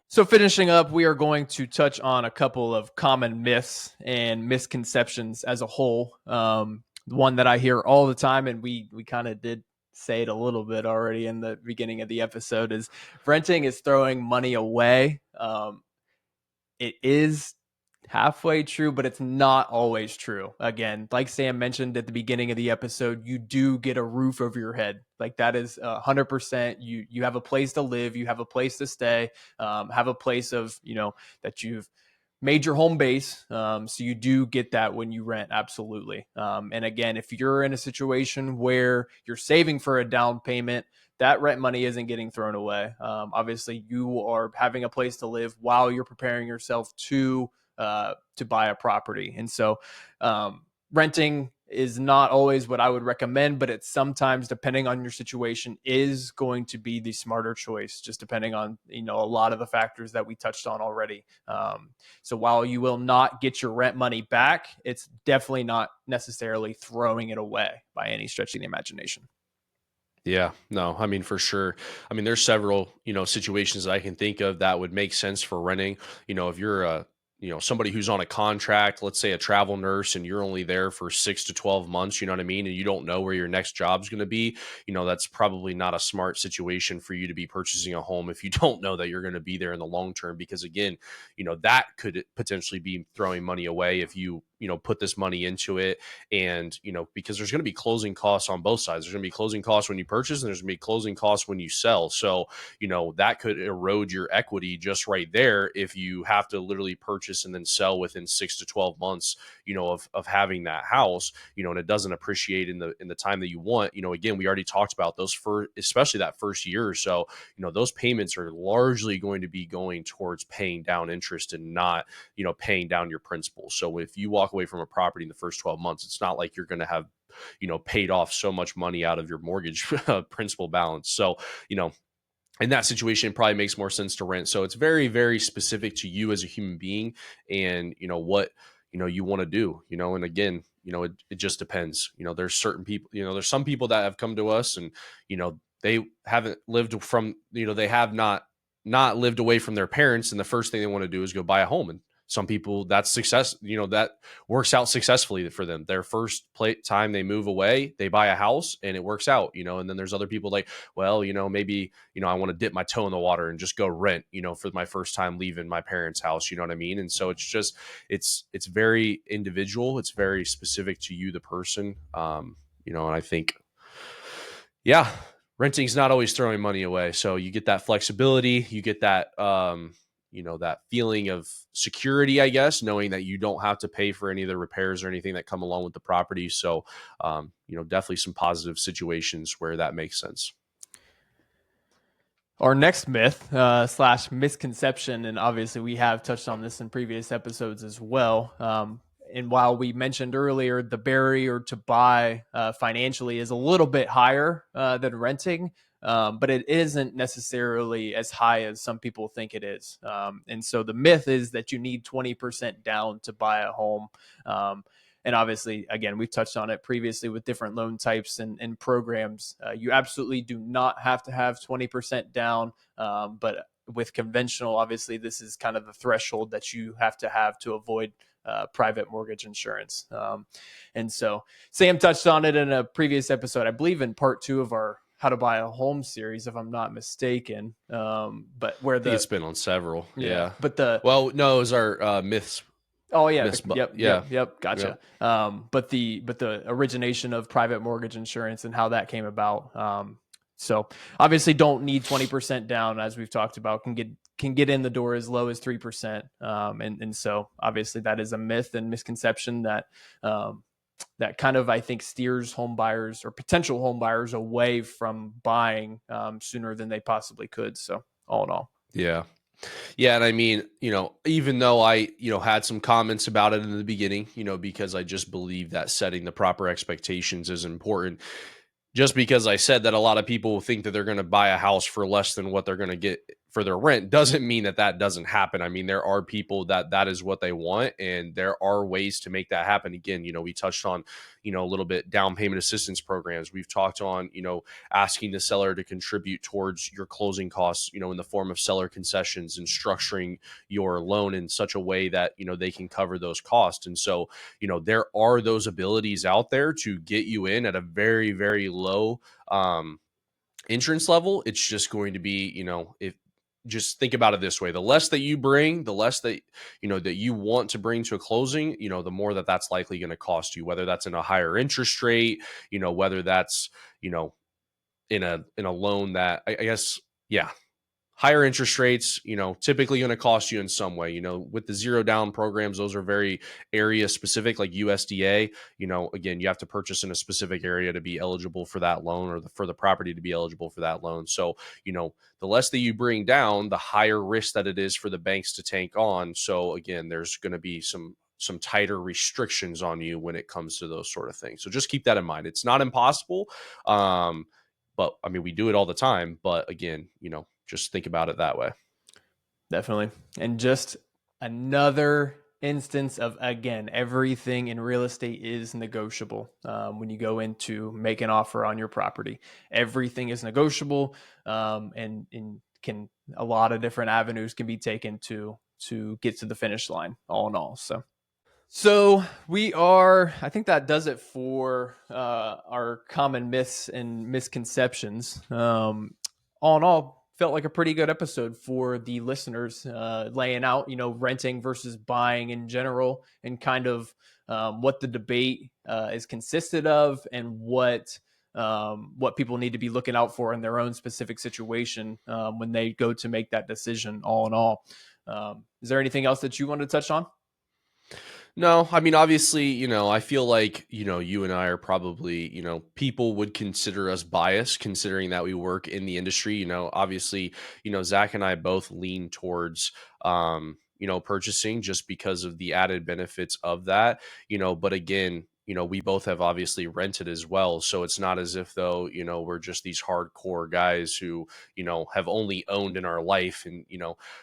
So finishing up, we are going to touch on a couple of common myths and misconceptions as a whole. One that I hear all the time, and we kind of did say it a little bit already in the beginning of the episode, is renting is throwing money away. It is halfway true, but it's not always true. Again, like Sam mentioned at the beginning of the episode, you do get a roof over your head. Like that is 100%. You have a place to live, you have a place to stay, have a place of that you've made your home base. So you do get that when you rent, absolutely. And again, if you're in a situation where you're saving for a down payment, that rent money isn't getting thrown away. Obviously, you are having a place to live while you're preparing yourself to buy a property, and so renting is not always what I would recommend, but it's sometimes, depending on your situation, is going to be the smarter choice, just depending on a lot of the factors that we touched on already. So while you will not get your rent money back, it's definitely not necessarily throwing it away by any stretch of the imagination. Yeah, no, I mean, for sure. I mean, there's several, situations that I can think of that would make sense for renting. If you're somebody who's on a contract, let's say a travel nurse, and you're only there for 6 to 12 months, you know what I mean? And you don't know where your next job's going to be, that's probably not a smart situation for you to be purchasing a home if you don't know that you're going to be there in the long term. Because again, that could potentially be throwing money away if you, put this money into it. And, because there's going to be closing costs on both sides. There's going to be closing costs when you purchase, and there's going to be closing costs when you sell. So, that could erode your equity just right there if you have to literally purchase and then sell within 6 to 12 months, of having that house, and it doesn't appreciate in the time that you want. Again, we already talked about those especially that first year or so, those payments are largely going to be going towards paying down interest and not, paying down your principal. So if you walk away from a property in the first 12 months, it's not like you're going to have, paid off so much money out of your mortgage principal balance. So, in that situation, it probably makes more sense to rent. So it's very, very specific to you as a human being and, what, you want to do, and again, it just depends. There's certain people, there's some people that have come to us and, they haven't lived from, they have not lived away from their parents. And the first thing they want to do is go buy a home. And some people, that's success, that works out successfully for them. Their first time they move away, they buy a house and it works out, and then there's other people like, well, maybe, I want to dip my toe in the water and just go rent, for my first time leaving my parents' house, you know what I mean? And so it's just, it's very individual. It's very specific to you, the person. And I think, yeah, renting's not always throwing money away. So you get that flexibility, you get that, that feeling of security, I guess, knowing that you don't have to pay for any of the repairs or anything that come along with the property. So, definitely some positive situations where that makes sense. Our next myth slash misconception, and obviously we have touched on this in previous episodes as well. And while we mentioned earlier the barrier to buy financially is a little bit higher than renting, but it isn't necessarily as high as some people think it is. And so the myth is that you need 20% down to buy a home. And obviously, again, we've touched on it previously with different loan types and programs. You absolutely do not have to have 20% down. But with conventional, obviously, this is kind of the threshold that you have to avoid private mortgage insurance. And so Sam touched on it in a previous episode, I believe in part 2 of our How to Buy a Home series, if I'm not mistaken. But where I think it's been on several. Yeah. But well, no, it was our myths. Oh yeah, Yeah. yep, gotcha. Yep. But the origination of private mortgage insurance and how that came about. So obviously, don't need 20% down, as we've talked about. Can get in the door as low as 3%. And so obviously that is a myth and misconception that that kind of, I think, steers home buyers or potential home buyers away from buying sooner than they possibly could. So all in all. Yeah. Yeah, and I mean, even though I, had some comments about it in the beginning, because I just believe that setting the proper expectations is important. Just because I said that a lot of people think that they're going to buy a house for less than what they're going to get for their rent doesn't mean that that doesn't happen. I mean, there are people that that is what they want, and there are ways to make that happen. Again, we touched on, a little bit down payment assistance programs. We've talked on, asking the seller to contribute towards your closing costs, in the form of seller concessions and structuring your loan in such a way that, they can cover those costs. And so, there are those abilities out there to get you in at a very, very low entrance level. It's just going to be, if just think about it this way, the less that you bring, the less that, that you want to bring to a closing, the more that that's likely going to cost you, whether that's in a higher interest rate, whether that's, in a loan that I guess, yeah, higher interest rates, typically going to cost you in some way. With the zero down programs, those are very area specific, like USDA. Again, you have to purchase in a specific area to be eligible for that loan, or for the property to be eligible for that loan. So, the less that you bring down, the higher risk that it is for the banks to take on. So again, there's going to be some tighter restrictions on you when it comes to those sort of things. So just keep that in mind. It's not impossible. But I mean, we do it all the time. But again, just think about it that way. Definitely. And just another instance of, again, everything in real estate is negotiable. When you go in to make an offer on your property, everything is negotiable, and can a lot of different avenues can be taken to get to the finish line. All in all, so we are. I think that does it for our common myths and misconceptions. All in all, felt like a pretty good episode for the listeners, laying out, renting versus buying in general, and kind of what the debate is consisted of, and what people need to be looking out for in their own specific situation when they go to make that decision. All in all, is there anything else that you want to touch on? No, I mean, obviously, I feel like, you and I are probably, people would consider us biased considering that we work in the industry. Obviously, Zach and I both lean towards, purchasing just because of the added benefits of that, but again, we both have obviously rented as well. So it's not as if though, we're just these hardcore guys who, have only owned in our life. And,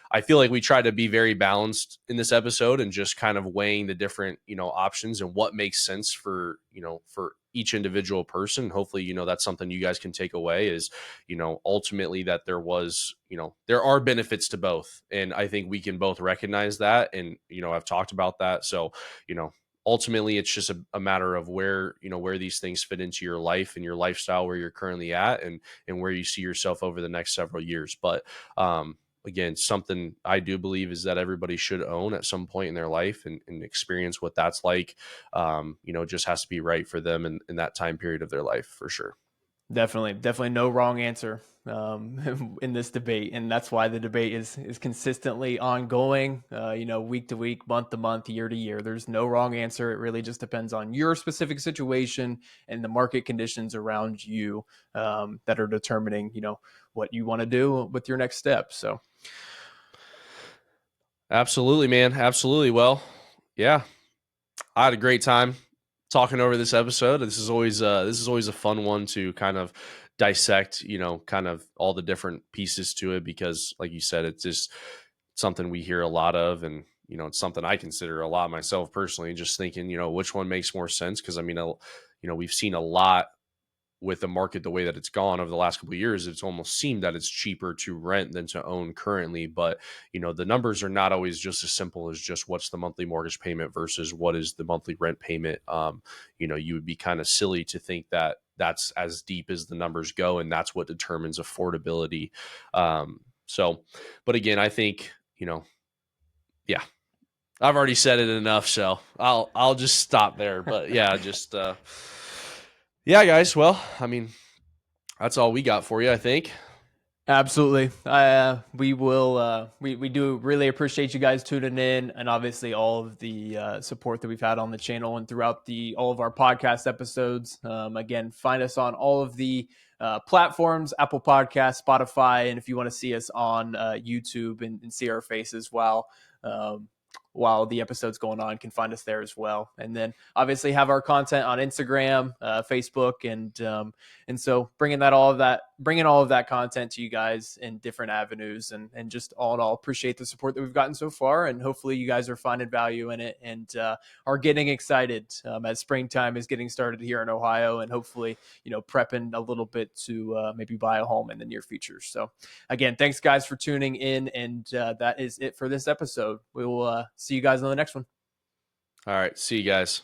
I feel like we try to be very balanced in this episode and just kind of weighing the different, options and what makes sense for, for each individual person. Hopefully, that's something you guys can take away is, ultimately that there are benefits to both. And I think we can both recognize that. And, I've talked about that. So, ultimately it's just a matter of where these things fit into your life and your lifestyle, where you're currently at, and where you see yourself over the next several years. But again, something I do believe is that everybody should own at some point in their life, and experience what that's like. It just has to be right for them in that time period of their life, for sure. Definitely no wrong answer in this debate, and that's why the debate is consistently ongoing. Week to week, month to month, year to year. There's no wrong answer. It really just depends on your specific situation and the market conditions around you that are determining, what you want to do with your next step. So, Absolutely, man. Absolutely. Well, yeah, I had a great time talking over this episode. This is always a fun one to kind of dissect, kind of all the different pieces to it, because like you said, it's just something we hear a lot of, and it's something I consider a lot myself personally, just thinking, which one makes more sense. Because I mean, we've seen a lot with the market the way that it's gone over the last couple of years. It's almost seemed that it's cheaper to rent than to own currently. But the numbers are not always just as simple as just what's the monthly mortgage payment versus what is the monthly rent payment. You would be kind of silly to think that that's as deep as the numbers go, and that's what determines affordability. So, but again, I think, yeah, I've already said it enough, so I'll just stop there. But yeah, just yeah, guys. Well, I mean, that's all we got for you, I think. Absolutely. We will. We do really appreciate you guys tuning in, and obviously all of the support that we've had on the channel and throughout the all of our podcast episodes. Again, find us on all of the platforms: Apple Podcasts, Spotify, and if you want to see us on YouTube and see our faces um, while the episode's going on, can find us there as well. And then obviously have our content on Instagram, Facebook, and so bringing all of that content to you guys in different avenues, and just all in all, appreciate the support that we've gotten so far, and hopefully you guys are finding value in it, and are getting excited as springtime is getting started here in Ohio, and hopefully prepping a little bit to maybe buy a home in the near future. So again, thanks guys for tuning in, and that is it for this episode. We will see you guys on the next one. All right. See you guys.